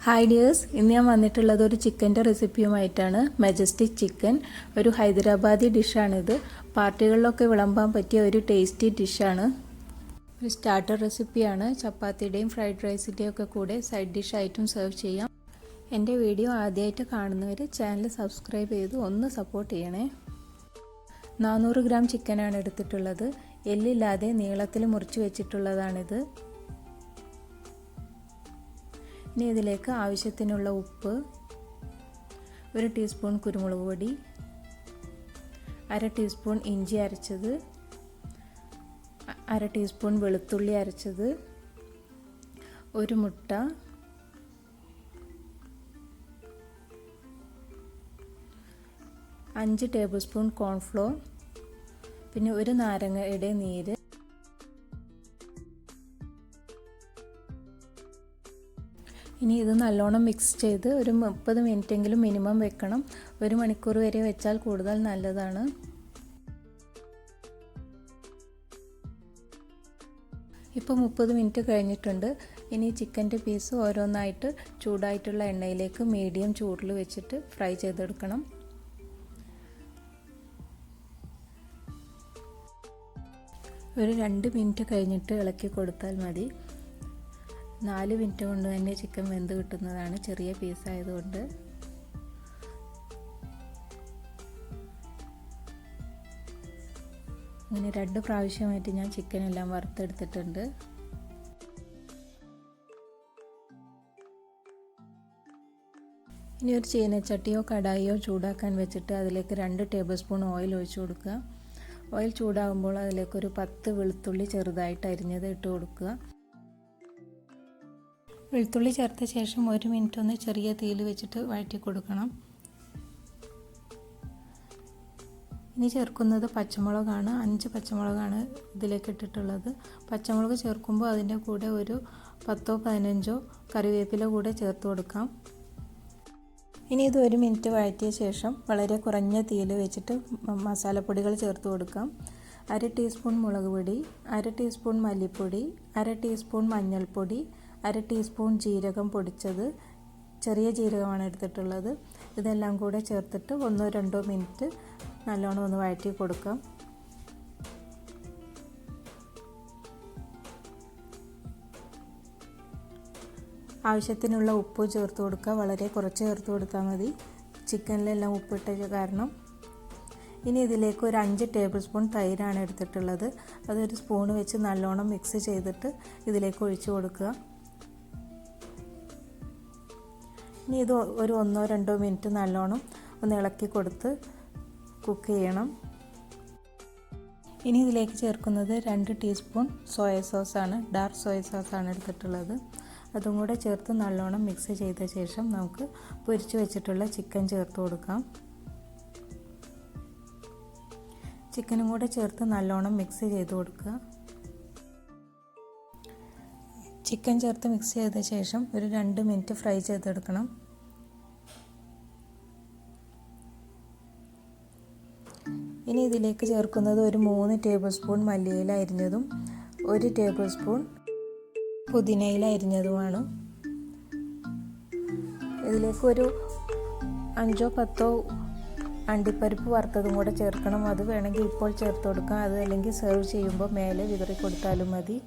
Hi dears, ഇന്ന് ഞാൻ വന്നിട്ടുള്ളത് ഒരു ചിക്കൻ്റെ റെസിപ്പിയുമായിട്ടാണ്. മജസ്റ്റിക് ചിക്കൻ ഒരു ഹൈദരാബാദി ഡിഷാണിത്. പാർട്ടികളിലൊക്കെ വിളമ്പാൻ പറ്റിയ ഒരു ടേസ്റ്റി ഡിഷാണ്. ഒരു സ്റ്റാർട്ടർ റെസിപ്പിയാണ്. ചപ്പാത്തിയുടെയും ഫ്രൈഡ് റൈസിൻ്റെയും ഒക്കെ കൂടെ സൈഡ് ഡിഷായിട്ടും സെർവ് ചെയ്യാം. എൻ്റെ വീഡിയോ ആദ്യമായിട്ട് കാണുന്നവർ ചാനൽ സബ്സ്ക്രൈബ് ചെയ്ത് ഒന്ന് സപ്പോർട്ട് ചെയ്യണേ. 400 ഗ്രാം ചിക്കനാണ് എടുത്തിട്ടുള്ളത്. എല്ലില്ലാതെ നീളത്തിൽ മുറിച്ച് വെച്ചിട്ടുള്ളതാണിത്. ഇനി ഇതിലേക്ക് ആവശ്യത്തിനുള്ള ഉപ്പ്, 1 ടീസ്പൂൺ കുരുമുളക് പൊടി, 1/2 ടീസ്പൂൺ ഇഞ്ചി അരച്ചത്, 1/2 ടീസ്പൂൺ വെളുത്തുള്ളി അരച്ചത്, 1 മുട്ട, 5 ടേബിൾ സ്പൂൺ കോൺഫ്ലോർ, പിന്നെ 1 നാരങ്ങയുടെ നീര്. ഇനി ഇത് നല്ലോണം മിക്സ് ചെയ്ത് ഒരു 30 മിനിറ്റെങ്കിലും മിനിമം വെക്കണം. 1 മണിക്കൂർ വരെ വെച്ചാൽ കൂടുതൽ നല്ലതാണ്. ഇപ്പോൾ 30 മിനിറ്റ് കഴിഞ്ഞിട്ടുണ്ട്. ഇനി ചിക്കൻ്റെ പീസ് ഓരോന്നായിട്ട് ചൂടായിട്ടുള്ള എണ്ണയിലേക്ക് മീഡിയം ചൂടിൽ വെച്ചിട്ട് ഫ്രൈ ചെയ്തെടുക്കണം. ഒരു 2 മിനിറ്റ് കഴിഞ്ഞിട്ട് ഇളക്കി കൊടുത്താൽ മതി. 4 മിനിറ്റ് കൊണ്ട് തന്നെ ചിക്കൻ വെന്ത് കിട്ടുന്നതാണ്, ചെറിയ പീസായതുകൊണ്ട്. അങ്ങനെ 2 പ്രാവശ്യമായിട്ട് ഞാൻ ചിക്കൻ എല്ലാം വറുത്തെടുത്തിട്ടുണ്ട്. ഇനി ഒരു ചീനച്ചട്ടിയോ കടായിയോ ചൂടാക്കാൻ വെച്ചിട്ട് അതിലേക്ക് 2 ടേബിൾ സ്പൂൺ ഓയിൽ ഒഴിച്ചു കൊടുക്കുക. ഓയിൽ ചൂടാകുമ്പോൾ അതിലേക്ക് ഒരു 10 വെളുത്തുള്ളി ചെറുതായിട്ട് അരിഞ്ഞത് ഇട്ട് കൊടുക്കുക. വെളുത്തുള്ളി ചേർത്ത ശേഷം 1 മിനിറ്റ് ഒന്ന് ചെറിയ തീയിൽ വെച്ചിട്ട് വഴറ്റി കൊടുക്കണം. ഇനി ചേർക്കുന്നത് പച്ചമുളകാണ്. 5 പച്ചമുളകാണ് ഇതിലേക്ക് ഇട്ടിട്ടുള്ളത്. പച്ചമുളക് ചേർക്കുമ്പോൾ അതിൻ്റെ കൂടെ ഒരു 10ഓ 15ഓ കറിവേപ്പില കൂടെ ചേർത്ത് കൊടുക്കാം. ഇനി ഇത് 1 മിനിറ്റ് വഴറ്റിയ ശേഷം വളരെ കുറഞ്ഞ തീയിൽ വെച്ചിട്ട് മസാലപ്പൊടികൾ ചേർത്ത് കൊടുക്കാം. 1/2 ടീസ്പൂൺ മുളക് പൊടി, 1/2 ടീസ്പൂൺ മല്ലിപ്പൊടി, 1/2 ടീസ്പൂൺ മഞ്ഞൾപ്പൊടി, 1/2 ടീസ്പൂൺ ജീരകം പൊടിച്ചത്, ചെറിയ ജീരകമാണ് എടുത്തിട്ടുള്ളത്. ഇതെല്ലാം കൂടെ ചേർത്തിട്ട് 1-2 മിനിറ്റ് നല്ലോണം ഒന്ന് വഴറ്റി കൊടുക്കാം. ആവശ്യത്തിനുള്ള ഉപ്പ് ചേർത്ത് കൊടുക്കുക. വളരെ കുറച്ച് ചേർത്ത് കൊടുത്താൽ മതി, ചിക്കനിലെല്ലാം ഉപ്പിട്ട കാരണം. ഇനി ഇതിലേക്ക് ഒരു 5 ടേബിൾ സ്പൂൺ തൈരാണ് എടുത്തിട്ടുള്ളത്. അതൊരു സ്പൂൺ വെച്ച് നല്ലോണം മിക്സ് ചെയ്തിട്ട് ഇതിലേക്ക് ഒഴിച്ചു കൊടുക്കുക. ഇനി ഇത് ഒരു 1-2 മിനിറ്റ് നല്ലോണം ഒന്ന് ഇളക്കി കൊടുത്ത് കുക്ക് ചെയ്യണം. ഇനി ഇതിലേക്ക് ചേർക്കുന്നത് 2 ടീസ്പൂൺ സോയ സോസാണ്. ഡാർക്ക് സോയ സോസാണ് എടുത്തിട്ടുള്ളത്. അതും കൂടെ ചേർത്ത് നല്ലോണം മിക്സ് ചെയ്ത ശേഷം നമുക്ക് പൊരിച്ച് വെച്ചിട്ടുള്ള ചിക്കൻ ചേർത്ത് കൊടുക്കാം. ചിക്കനും കൂടെ ചേർത്ത് നല്ലോണം മിക്സ് ചെയ്ത് കൊടുക്കുക. ചിക്കൻ ചേർത്ത് മിക്സ് ചെയ്ത ശേഷം ഒരു 2 മിനിറ്റ് ഫ്രൈ ചെയ്തെടുക്കണം. ഇനി ഇതിലേക്ക് ചേർക്കുന്നത് ഒരു 3 ടേബിൾ സ്പൂൺ മല്ലിയില അരിഞ്ഞതും 1 ടേബിൾ സ്പൂൺ പുതിനയില അരിഞ്ഞതുമാണ്. ഇതിലേക്ക് ഒരു 5-10 അണ്ടിപ്പരിപ്പ് വറുത്തതും കൂടെ ചേർക്കണം. അത് വേണമെങ്കിൽ ഇപ്പോൾ ചേർത്ത് കൊടുക്കാം, അത് അല്ലെങ്കിൽ സെർവ് ചെയ്യുമ്പോൾ മേലെ വിതറി കൊടുത്താലും മതി.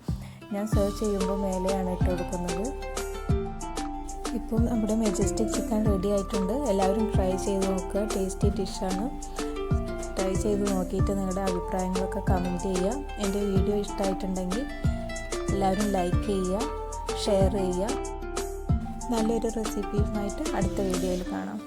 ഞാൻ സെർവ് ചെയ്യുമ്പോൾ മേലെയാണ് ഇട്ട് കൊടുക്കുന്നത്. ഇപ്പം നമ്മുടെ മെജസ്റ്റിക് ചിക്കൻ റെഡി ആയിട്ടുണ്ട്. എല്ലാവരും ട്രൈ ചെയ്ത് നോക്കുക. ടേസ്റ്റി ഡിഷാണ്. ട്രൈ ചെയ്ത് നോക്കിയിട്ട് നിങ്ങളുടെ അഭിപ്രായങ്ങളൊക്കെ കമൻറ്റ് ചെയ്യുക. എൻ്റെ വീഡിയോ ഇഷ്ടമായിട്ടുണ്ടെങ്കിൽ എല്ലാവരും ലൈക്ക് ചെയ്യുക, ഷെയർ ചെയ്യുക. നല്ലൊരു റെസിപ്പിയുമായിട്ട് അടുത്ത വീഡിയോയിൽ കാണാം.